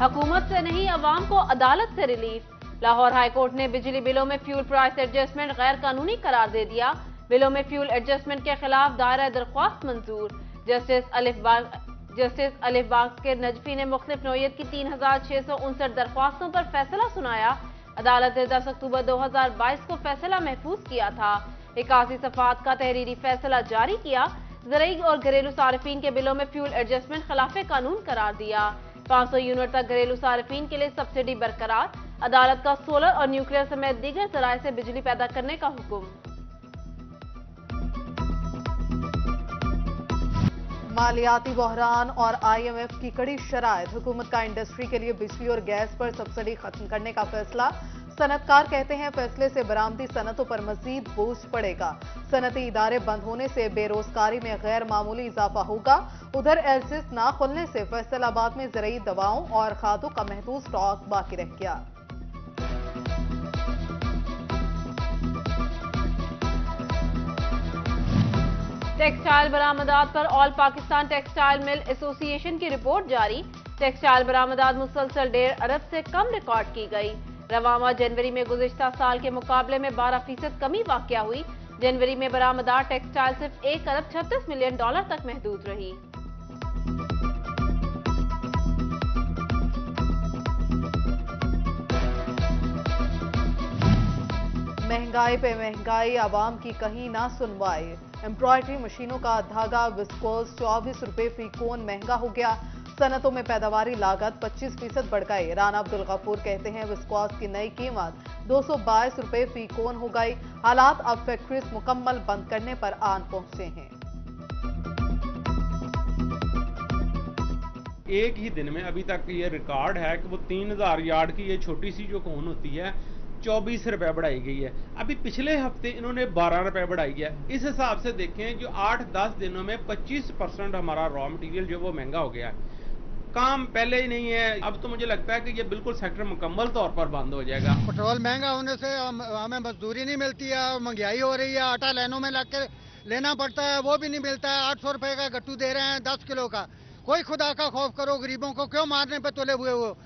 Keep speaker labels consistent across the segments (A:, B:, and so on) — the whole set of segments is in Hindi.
A: हुकूमत से नहीं अवाम को अदालत से रिलीफ। लाहौर हाईकोर्ट ने बिजली बिलों में फ्यूल प्राइस एडजस्टमेंट गैर कानूनी करार दे दिया। बिलों में फ्यूल एडजस्टमेंट के खिलाफ दायरा दरख्वास्त मंजूर। जस्टिस अलिफ बाकर नजफी ने मुख्तलिफ नौयत की 3659 दरख्वास्तों पर फैसला सुनाया। अदालत ने 10 अक्टूबर 2022 को फैसला महफूज किया था। 81 सफ़ात का तहरीरी फैसला जारी किया। ज़रूरी और घरेलू सार्फिन के बिलों में फ्यूल एडजस्टमेंट खिलाफ कानून करार दिया। 500 यूनिट तक घरेलू सार्फिन के लिए सब्सिडी बरकरार। अदालत का सोलर और न्यूक्लियर समेत दीगर जराये से बिजली पैदा करने का हुक्म।
B: मालियाती बहरान और IMF की कड़ी शराइत। हुकूमत का इंडस्ट्री के लिए बिजली और गैस पर सब्सिडी खत्म करने का फैसला। सनतकार कहते हैं फैसले से बरामदी सनतों पर मजीद बोझ पड़ेगा। सनती इदारे बंद होने से बेरोजगारी में गैर मामूली इजाफा होगा। उधर एलसिस ना खुलने से फैसलाबाद में ज़रूरी दवाओं और खादों का महदूद स्टॉक बाकी रह गया।
A: टेक्सटाइल बरामदात पर all Pakistan textile mill association की रिपोर्ट जारी। टेक्सटाइल बरामदात मुसलसल 1.5 अरब से कम रिकॉर्ड की गई। रवामा जनवरी में गुज़िश्ता साल के मुकाबले में 12% कमी वाक़या हुई। जनवरी में बरामदात टेक्सटाइल सिर्फ 1 अरब 36 मिलियन डॉलर तक महदूद रही।
B: महंगाई पे महंगाई, आवाम की कहीं ना सुनवाई। एम्ब्रॉयडरी मशीनों का धागा विस्कोस 24 रुपए फी कोन महंगा हो गया। सनतों में पैदावारी लागत 25% बढ़ गई। राना अब्दुल गफूर कहते हैं विस्कोस की नई कीमत 222 रुपए फी कोन हो गई। हालात अब फैक्ट्रीज मुकम्मल बंद करने पर आन पहुंचे हैं।
C: एक ही दिन में अभी तक ये रिकॉर्ड है कि वो 3000 यार्ड की ये छोटी सी जो कोन होती है 24 रुपए बढ़ाई गई है। अभी पिछले हफ्ते इन्होंने 12 रुपए बढ़ाई है। इस हिसाब से देखें जो 8-10 दिनों में 25% हमारा रॉ मटेरियल जो वो महंगा हो गया है। काम पहले ही नहीं है। अब तो मुझे लगता है कि ये बिल्कुल सेक्टर मुकम्मल तौर पर बंद हो जाएगा।
D: पेट्रोल महंगा होने से हमें मजदूरी नहीं मिलती है, महंगाई हो रही है। आटा लाइनों में लग के लेना पड़ता है, वो भी नहीं मिलता है। 800 रुपए का गट्टू दे रहे हैं 10 किलो का। कोई खुदा का खौफ करो, गरीबों को क्यों मारने पे तुले हुए हो?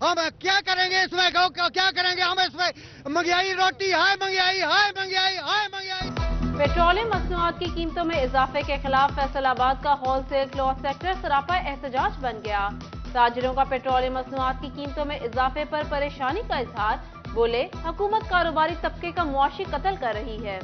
D: हम क्या करेंगे इसमें? क्या करेंगे हम इसमें? महंगाई, रोटी हाय महंगाई, हाय महंगाई, हाय महंगाई।
A: पेट्रोलियम मसनूआत की कीमतों में इजाफे के खिलाफ फैसलाबाद का होलसेल क्लॉथ सेक्टर सरापा एहतजाज बन गया। ताजिरों का पेट्रोलियम मसनूआत की कीमतों में इजाफे पर परेशानी का इजहार। बोले हुकूमत कारोबारी तबके का मुआशी कत्ल कर रही है।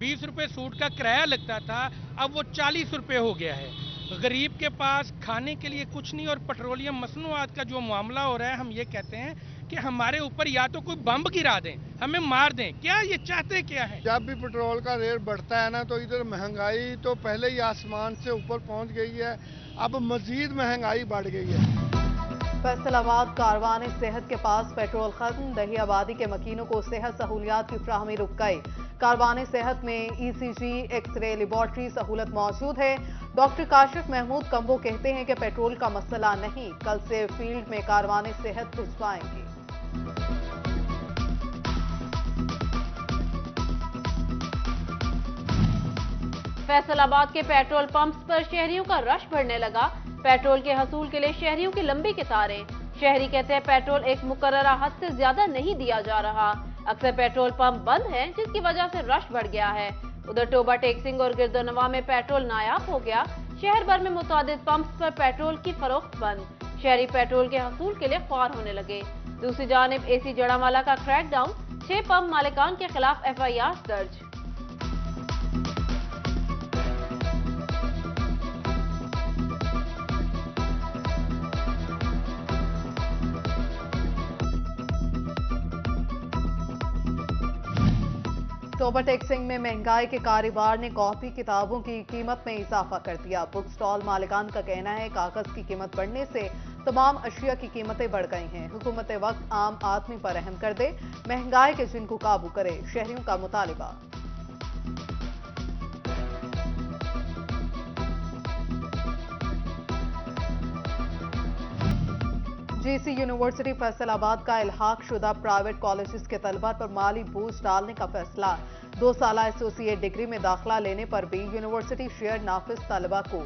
E: 20 रुपए सूट का किराया लगता था, अब वो 40 रुपए हो गया है। गरीब के पास खाने के लिए कुछ नहीं। और पेट्रोलियम मसनूआत का जो मामला हो रहा है, हम ये कहते हैं कि हमारे ऊपर या तो कोई बम गिरा दें, हमें मार दें। क्या ये चाहते क्या है?
D: जब भी पेट्रोल का रेट बढ़ता है ना, तो इधर महंगाई तो पहले ही आसमान से ऊपर पहुंच गई है, अब मजीद महंगाई बढ़ गई है।
B: फैसलाबाद कारवान सेहत के पास पेट्रोल खत्म। दही आबादी के मकीनों को सेहत सहूलियात की फ्राहमी रुक गई। कारवान सेहत में ECG, एक्सरे, लेबॉर्ट्री सहूलत मौजूद है। डॉक्टर काशिफ महमूद कंबो कहते हैं कि पेट्रोल का मसला नहीं, कल से फील्ड में कारवान सेहत भिजवाएंगे।
A: फैसलाबाद के पेट्रोल पंप्स पर शहरियों का रश बढ़ने लगा। पेट्रोल के हसूल के लिए शहरियों की लंबी कतारें। शहरी कहते हैं पेट्रोल एक मुकर्ररा हद से ज्यादा नहीं दिया जा रहा। अक्सर पेट्रोल पंप बंद हैं, जिसकी वजह से रश बढ़ गया है। उधर टोबा टेक्सिंग और गिरदोनवा में पेट्रोल नायाब हो गया। शहर भर में मुतादिद पंप्स पर पेट्रोल की फरोख्त बंद। शहरी पेट्रोल के हसूल के लिए ख्वार होने लगे। दूसरी जानिब AC जड़ावाला का क्रैकडाउन, 6 पंप मालिकान के खिलाफ FIR दर्ज।
B: टोबा टेक्सिंग में महंगाई के कारोबार ने कॉपी किताबों की कीमत में इजाफा कर दिया। बुक स्टॉल मालिकान का कहना है कागज की कीमत बढ़ने से तमाम अशिया की कीमतें बढ़ गई हैं। हुकूमत वक्त आम आदमी पर रहम कर दे, महंगाई के जिनको काबू करे, शहरियों का मुतालिबा। GC यूनिवर्सिटी फैसलाबाद का इल्हाक शुदा प्राइवेट कॉलेजेस के तलबा पर माली बोझ डालने का फैसला। 2 साला एसोसिएट डिग्री में दाखिला लेने पर भी यूनिवर्सिटी शेयर नाफिज तलबा को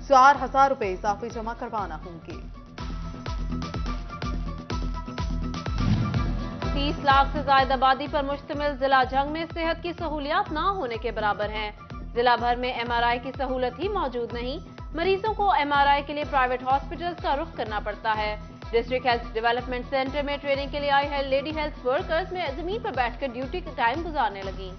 B: 4,000 रुपए इजाफी जमा करवाना होंगे।
A: 30 लाख से ज्यादा आबादी पर मुश्तमिल जिला जंग में सेहत की सहूलियात ना होने के बराबर हैं। जिला भर में MRI की सहूलत ही मौजूद नहीं। मरीजों को MRI के लिए प्राइवेट हॉस्पिटल्स का रुख करना पड़ता है। डिस्ट्रिक्ट हेल्थ डेवलपमेंट सेंटर में ट्रेनिंग के लिए आई लेडी हेल्थ वर्कर्स में जमीन पर बैठकर ड्यूटी का टाइम गुजारने लगी।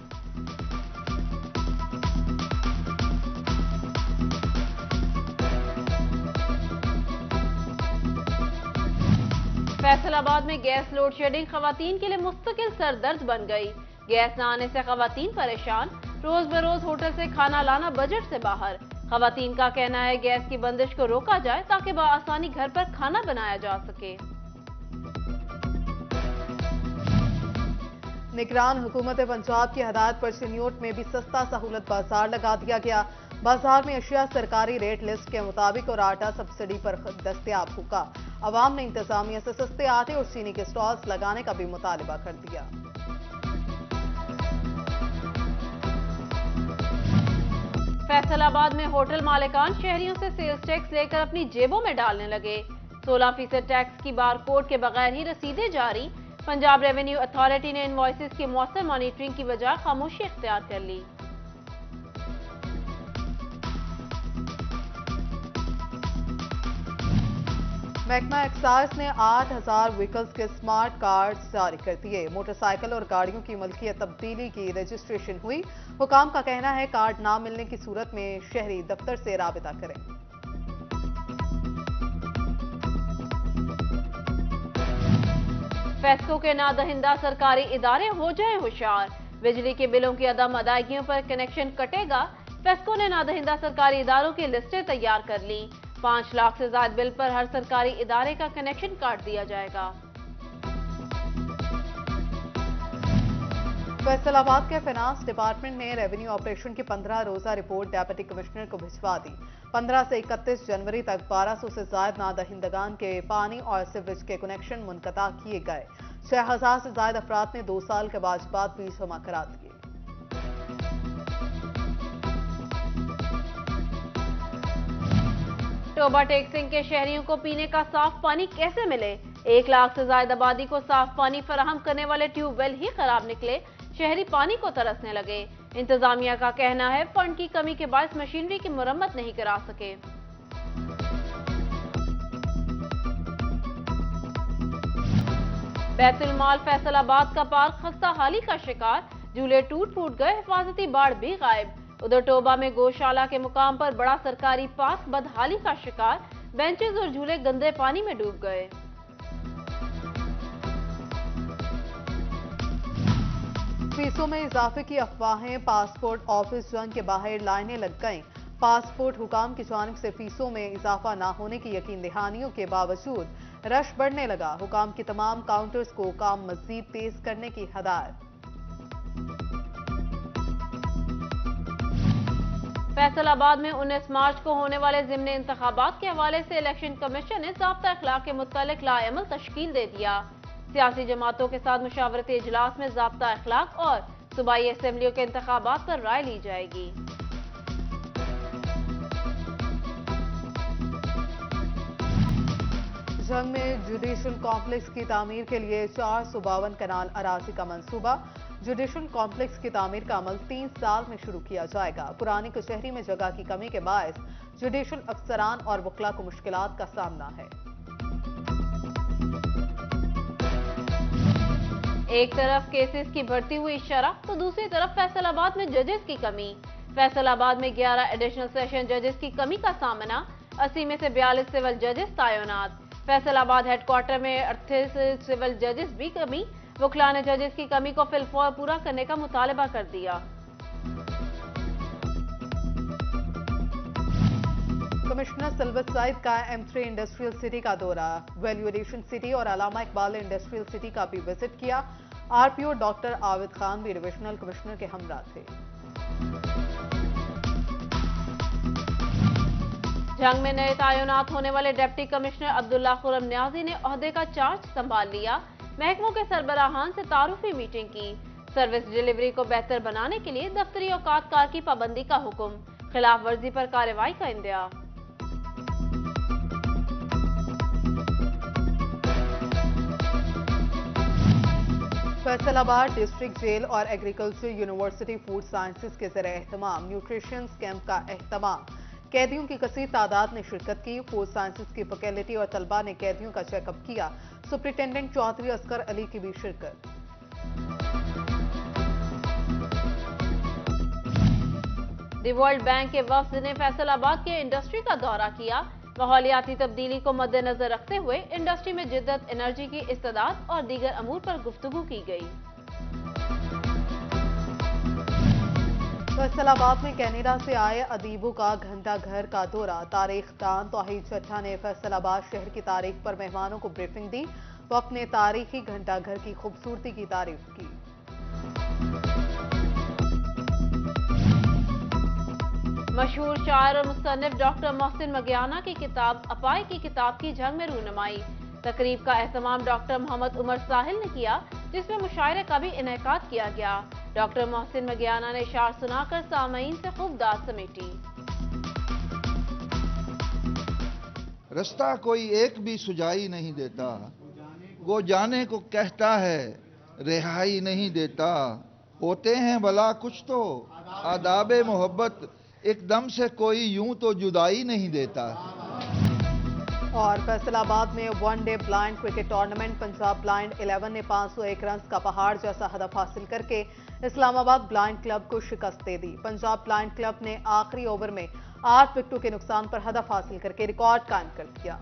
A: फैसलाबाद में गैस लोड शेडिंग खवातीन के लिए मुस्तकिल सरदर्द बन गई। गैस न आने से खवातीन परेशान। रोज बरोज होटल से खाना लाना बजट से बाहर। खवातीन का कहना है गैस की बंदिश को रोका जाए ताकि बआसानी घर पर खाना बनाया जा सके।
B: निगरान हुकूमत पंजाब की हदायत पर चिन्योट में भी सस्ता सहूलत बाजार लगा दिया गया। बाजार में अशिया सरकारी रेट लिस्ट के मुताबिक और आटा सब्सिडी पर दस्तयाब होगा। अवाम ने इंतजामिया से सस्ते आटे और चीनी के स्टॉल्स लगाने का भी मुतालबा कर दिया।
A: फैसलाबाद में होटल मालिकान शहरियों से सेल्स टैक्स लेकर अपनी जेबों में डालने लगे। 16% टैक्स की बारकोड के बगैर ही रसीदें जारी। पंजाब रेवेन्यू अथॉरिटी ने इनवॉइसेस की मौसर मॉनिटरिंग की बजाय खामोशी इख्तियार कर ली।
B: महकमा एक्साइज ने 8,000 व्हीकल्स के स्मार्ट कार्ड जारी कर दिए। मोटरसाइकिल और गाड़ियों की मलकियत तब्दीली की रजिस्ट्रेशन हुई। हुकाम का कहना है कार्ड ना मिलने की सूरत में शहरी दफ्तर से राबिता करें।
A: फेस्को के नादहिंदा सरकारी इदारे हो जाएं होशियार। बिजली के बिलों की अदम अदायगियों पर कनेक्शन कटेगा। फेस्को ने नादहिंदा सरकारी इदारों की लिस्टें तैयार कर ली। 5 लाख से ज्यादा बिल पर हर सरकारी इदारे का कनेक्शन काट दिया जाएगा।
B: फैसलाबाद के फाइनेंस डिपार्टमेंट ने रेवेन्यू ऑपरेशन की 15 रोजा रिपोर्ट डेप्यूटी कमिश्नर को भिजवा दी। 15 से 31 जनवरी तक 1200 से ज्यादा नादहिंदगान के पानी और सीवरेज के कनेक्शन मुनक़ता किए गए। 6,000 से ज्यादा अफराद ने 2 साल के वाजिबात भी जमा करा दिए।
A: टोबा टेक सिंह के शहरियों को पीने का साफ पानी कैसे मिले? 1 लाख से ज्यादा आबादी को साफ पानी फराहम करने वाले ट्यूबवेल ही खराब निकले। शहरी पानी को तरसने लगे। इंतजामिया का कहना है फंड की कमी के बायस मशीनरी की मुरम्मत नहीं करा सके। बैतुल माल फैसलाबाद का पार्क खस्ता हाली का शिकार। झूले टूट फूट गए, हिफाजती बाड़ भी गायब। उधर टोबा में गौशाला के मुकाम पर बड़ा सरकारी पार्क बदहाली का शिकार। बेंचेस और झूले गंदे पानी में डूब गए।
B: फीसों में इजाफे की अफवाहें। पासपोर्ट ऑफिस जंग के बाहर लाइनें लग गईं। पासपोर्ट हुकाम की जानिब से फीसों में इजाफा न होने की यकीन दहानियों के बावजूद रश बढ़ने लगा। हुकाम की तमाम काउंटर्स को काम मजीद तेज करने की हदायत।
A: फैसलाबाद में 19 मार्च को होने वाले ज़िमनी इंतखाबात के हवाले से इलेक्शन कमीशन ने ज़ाब्ता अखलाक के मुतालिक लाएमल तश्कील दे दिया। सियासी जमातों के साथ मुशावरती इजलास में ज़ाब्ता अखलाक और सूबाई असेंबलियों के इंतखाबात पर राय ली जाएगी।
B: जंग में जुडिशल कॉम्प्लेक्स की तामीर के लिए 452 कनाल अराजी का मंसूबा। जुडिशल कॉम्प्लेक्स की तामीर का अमल 3 साल में शुरू किया जाएगा। पुरानी कचहरी में जगह की कमी के बायस जुडिशल अफसरान और वकला को मुश्किलात का सामना है।
A: एक तरफ केसेस की बढ़ती हुई शरह तो दूसरी तरफ फैसलाबाद में जजेस की कमी। फैसलाबाद में 11 एडिशनल सेशन जजेस की कमी का सामना। 80 में से 42 सिविल जजेस तैनात। फैसलाबाद हेडक्वार्टर में 38 सिविल जजेस भी कमी। वकला ने जजेस की कमी को फिलफौर पूरा करने का मुतालबा कर दिया।
B: कमिश्नर सिल्वर साइद का M3 इंडस्ट्रियल सिटी का दौरा। वैल्यू एडिशन सिटी और अलामा इकबाल इंडस्ट्रियल सिटी का भी विजिट किया। RPO डॉक्टर आविद खान भी डिविजनल कमिश्नर के हमरा थे।
A: जंग में नए तैनात होने वाले डिप्टी कमिश्नर अब्दुल्ला खुरम न्याजी ने ओहदे का चार्ज संभाल लिया। महकमों के सरबराहान से तारुफी मीटिंग की। सर्विस डिलीवरी को बेहतर बनाने के लिए दफ्तरी औकात कार की पाबंदी का हुक्म। खिलाफ वर्जी पर कार्रवाई का इंदिया।
B: फैसलाबाद डिस्ट्रिक्ट जेल और एग्रीकल्चर यूनिवर्सिटी फूड साइंसेज के ज़रिए एहतमाम न्यूट्रिशन कैंप का एहतमाम। कैदियों की कसीर तादाद ने शिरकत की। फूड साइंसेज की फैकल्टी और तलबा ने कैदियों का चेकअप किया। सुप्रिंटेंडेंट चौधरी असगर अली की भी शिरकत।
A: दी वर्ल्ड बैंक के वफ्द ने फैसलाबाद के इंडस्ट्री का दौरा किया। माहौलियाती तब्दीली को मद्देनजर रखते हुए इंडस्ट्री में जिद्दत, एनर्जी की इस्तेदाद और दीगर अमूर पर गुफ्तगू की गई।
B: फैसलाबाद में कनाडा से आए अदीबों का घंटा घर का दौरा। तारीख दान तौहीद चट्टा ने फैसलाबाद शहर की तारीख पर मेहमानों को ब्रीफिंग दी। वक्त ने तारीखी घंटा घर की खूबसूरती की तारीफ की।
A: मशहूर शायर और मुसन्निफ डॉक्टर मोहसिन मगियाना की किताब अपाई की किताब की जंग में रूनुमाई। तकरीब का एहतमाम डॉक्टर मोहम्मद उमर साहिल ने किया, जिसमें मुशायरे का भी इनेकाद किया गया। डॉक्टर मोहसिन मगियाना ने शार सुनाकर सामईन से खूब दाद समेटी।
F: रास्ता कोई एक भी सुझाई नहीं देता, वो जाने को कहता है रिहाई नहीं देता। होते हैं भला कुछ तो आदाबे मोहब्बत, एकदम से कोई यूं तो जुदाई नहीं देता।
B: और फैसलाबाद में one day blind cricket tournament Punjab blind 11 ने 501 रन का पहाड़ जैसा हदफ हासिल करके इस्लामाबाद ब्लाइंड क्लब को शिकस्त दे दी। पंजाब ब्लाइंड क्लब ने आखिरी ओवर में 8 विकेटों के नुकसान पर हदफ हासिल करके रिकॉर्ड कायम कर दिया।